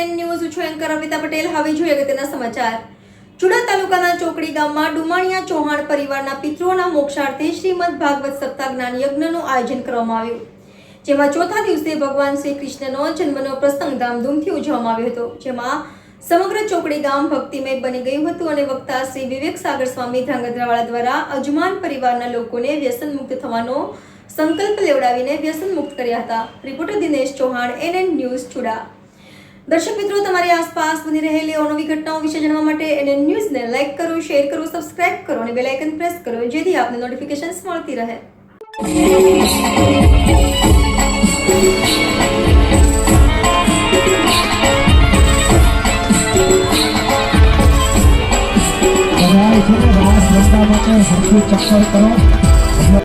CNN news છું anchor Amita Patel. હવે જોઈએ અગત્યના સમાચાર. ચુડા તાલુકાના ચોકડી ગામમાં ડુમાણિયા ચૌહાણ પરિવારના પિતૃઓના મોક્ષાર્થે શ્રીમદ ભાગવત સપ્તાહ જ્ઞાન યજ્ઞનું આયોજન કરવામાં આવ્યું, જેમાં ચોથા દિવસે ભગવાન શ્રી કૃષ્ણનો જન્મનો પ્રસંગ ધામધૂમથી ઉજવવામાં આવ્યો હતો, જેમાં સમગ્ર ચોકડી ગામ ભક્તિમય બની ગયું હતું અને વક્તા શ્રી વિવેક સાગર સ્વામી ધ્રાંગધ્રાવાળા દ્વારા અજમાન પરિવારના લોકોને વ્યસન મુક્ત થવાનો સંકલ્પ લેવડાવીને વ્યસન મુક્ત કર્યા હતા. Reporter Dinesh Chauhan, NN news Chuda. દર્શક મિત્રો, તમારી આસપાસ બની રહેલી અવનવી ઘટનાઓ વિશે જાણવા માટે NN ન્યૂઝને લાઈક કરો, શેર કરો, સબસ્ક્રાઇબ કરો અને બેલ આઇકન પ્રેસ કરો, જેથી આપને નોટિફિકેશન્સ મળતી રહે. ચક્કર કરો.